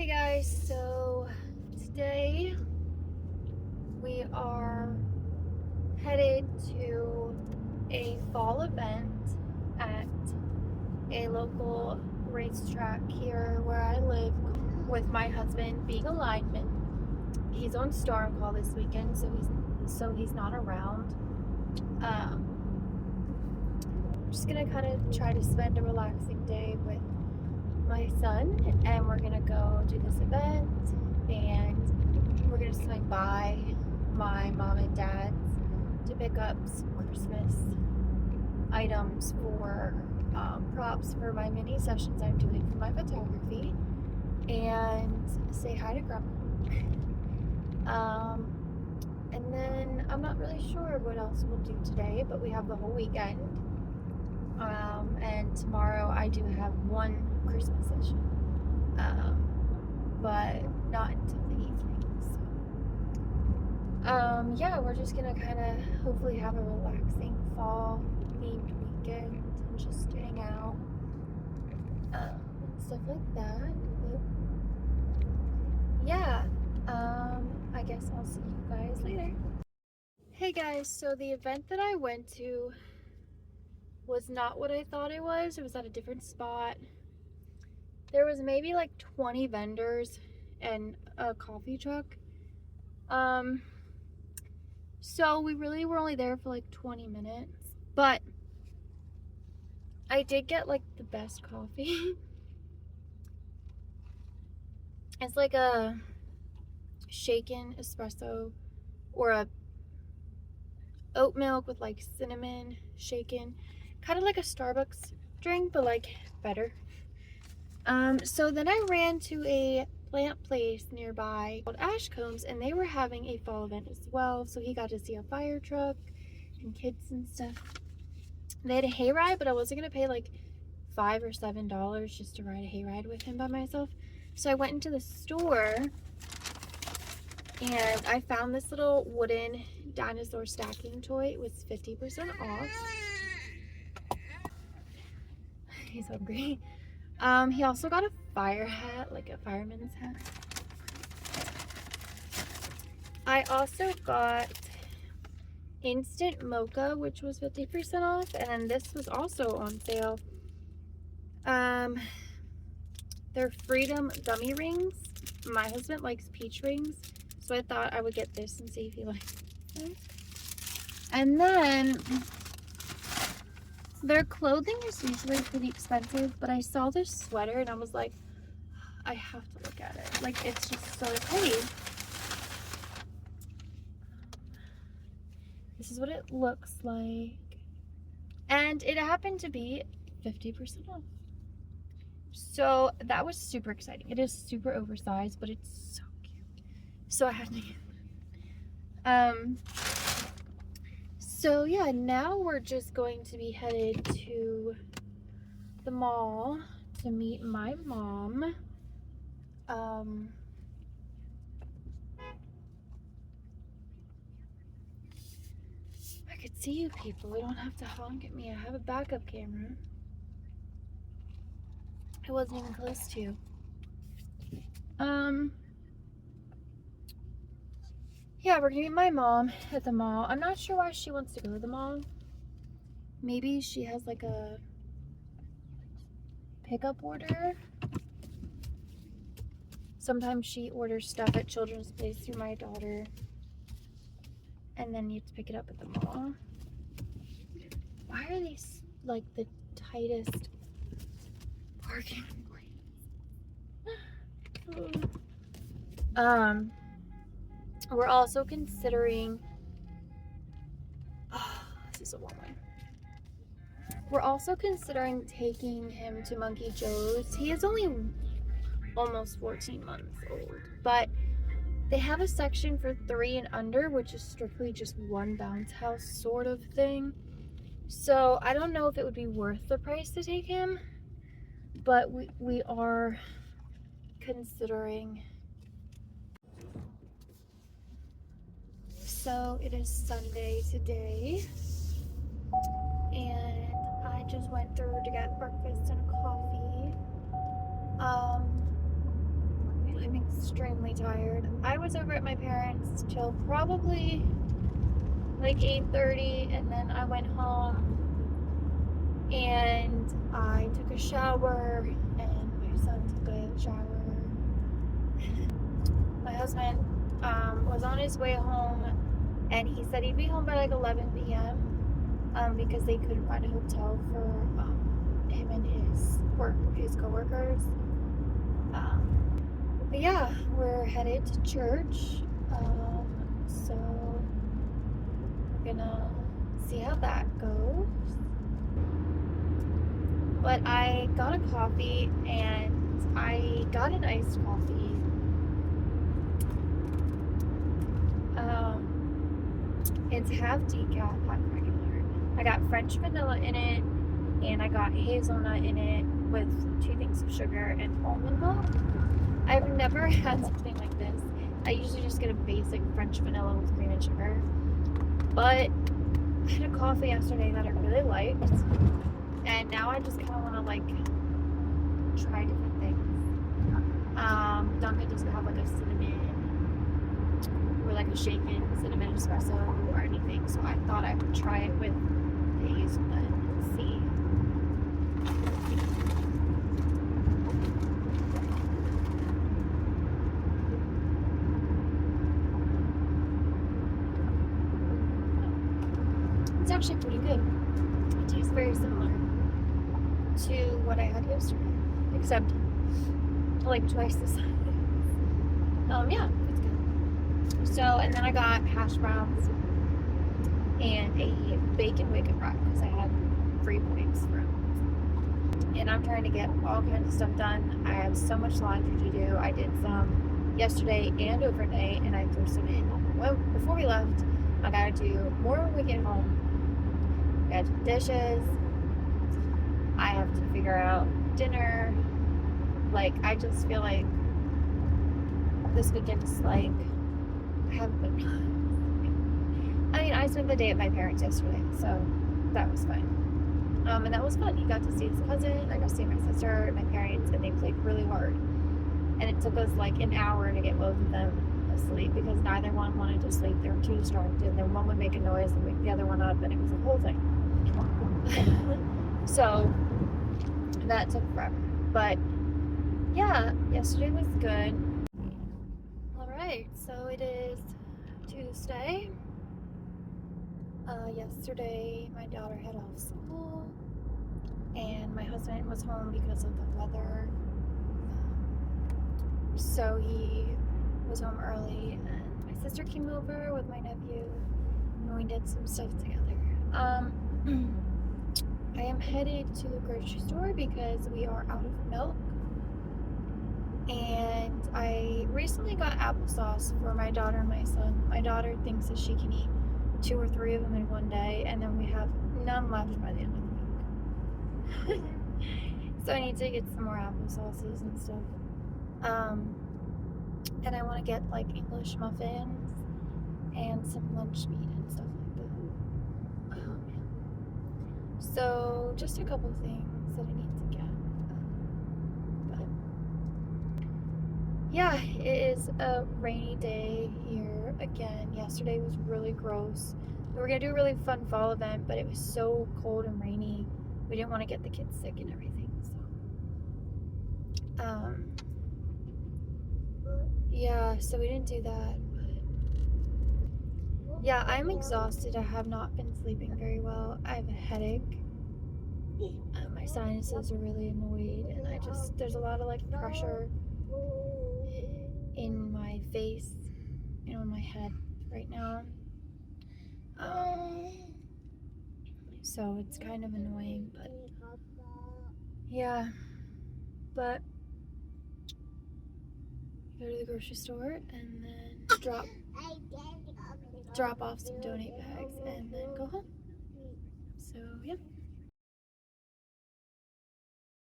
Hey guys, so today we are headed to a fall event at a local racetrack here where I live with my husband being a lineman. He's on storm call this weekend, so he's not around. I'm just gonna kind of try to spend a relaxing day with my son, and we're gonna go do this event, and we're gonna swing by my mom and dad's to pick up some Christmas items for props for my mini sessions I'm doing for my photography, and say hi to grandma. And then I'm not really sure what else we'll do today, but we have the whole weekend. And tomorrow I do have one Christmas session, but not until the evening. So, yeah, we're just gonna kind of hopefully have a relaxing fall themed weekend and just hang out, and stuff like that. But yeah, I guess I'll see you guys later. Hey guys, so the event that I went to was not what I thought it was. It was at a different spot. There was maybe like 20 vendors and a coffee truck. So we really were only there for like 20 minutes, but I did get like the best coffee. It's like a shaken espresso or a oat milk with like cinnamon shaken, kind of like a Starbucks drink, but like better. So then I ran to a plant place nearby called Ashcombs, and they were having a fall event as well. So he got to see a fire truck and kids and stuff. They had a hayride, but I wasn't gonna pay like $5 or $7 just to ride a hayride with him by myself. So I went into the store and I found this little wooden dinosaur stacking toy. It was 50% off. He's hungry. He also got a fire hat, like a fireman's hat. I also got instant mocha, which was 50% off, and then this was also on sale. They're Freedom gummy rings. My husband likes peach rings, so I thought I would get this and see if he likes it. And then their clothing is usually pretty expensive, but I saw this sweater and I was like, I have to look at it. Like, it's just so pretty. This is what it looks like. And it happened to be 50% off. So that was super exciting. It is super oversized, but it's so cute. So I had to get it. So yeah, now we're just going to be headed to the mall to meet my mom. I could see you people. We don't have to honk at me. I have a backup camera. I wasn't even close to. Yeah, we're gonna meet my mom at the mall. I'm not sure why she wants to go to the mall. Maybe she has like a pickup order. Sometimes she orders stuff at Children's Place through my daughter, and then you have to pick it up at the mall. Why are these like the tightest parking places? We're also considering, this is a long one. We're also considering taking him to Monkey Joe's. He is only almost 14 months old, but they have a section for 3 and under, which is strictly just one bounce house sort of thing. So I don't know if it would be worth the price to take him, but we are considering. So it is Sunday today, and I just went through to get breakfast and a coffee. I'm extremely tired. I was over at my parents' till probably like 8:30, and then I went home and I took a shower, and my son took a shower. My husband was on his way home, and he said he'd be home by like 11 p.m. Because they couldn't find a hotel for him and his coworkers. But yeah, we're headed to church. So we're gonna see how that goes. But I got a coffee, and I got an iced coffee. It's half decaf, half regular. I got French vanilla in it, and I got hazelnut in it with 2 things of sugar and almond milk. I've never had something like this. I usually just get a basic French vanilla with cream and sugar. But I had a coffee yesterday that I really liked, and now I just kind of want to like try different things. Dunkin' doesn't have like a cinnamon or like a shaken cinnamon espresso or anything, so I thought I would try it with the hazelnut and see. It's actually pretty good. It tastes very similar to what I had yesterday, except like twice the size. Yeah, it's good. So, and then I got hash browns and a bacon wicked fry because I had free points for them. And I'm trying to get all kinds of stuff done. I have so much laundry to do. I did some yesterday and overnight, and I threw some in. Well, before we left, I gotta do more when we get home. I gotta do the dishes. I have to figure out dinner. Like, I just feel like this weekend is like, I haven't been. I mean, I spent the day at my parents yesterday, so that was fun. And that was fun. He got to see his cousin, I got to see my sister, and my parents, and they played really hard. And it took us like an hour to get both of them asleep because neither one wanted to sleep. They were too distracted. And then one would make a noise and wake the other one up, and it was a whole thing. So that took forever. But yeah, yesterday was good. Alright, so it is Tuesday. Yesterday my daughter had off school, and my husband was home because of the weather. So he was home early, and my sister came over with my nephew, and we did some stuff together. I am headed to the grocery store because we are out of milk. And I recently got applesauce for my daughter and my son. My daughter thinks that she can eat 2 or 3 of them in one day, and then we have none left by the end of the week. So I need to get some more applesauces and stuff. And I want to get like English muffins and some lunch meat and stuff like that. So just a couple things that I need to get. But yeah, it is a rainy day here again. Yesterday was really gross. We were gonna do a really fun fall event, but it was so cold and rainy. We didn't want to get the kids sick and everything. So, yeah, so we didn't do that. But yeah, I'm exhausted. I have not been sleeping very well. I have a headache. My sinuses are really annoyed, and there's a lot of like pressure in my face, in my head right now. So it's kind of annoying, but yeah. But go to the grocery store and then drop off some donate bags and then go home. So yeah.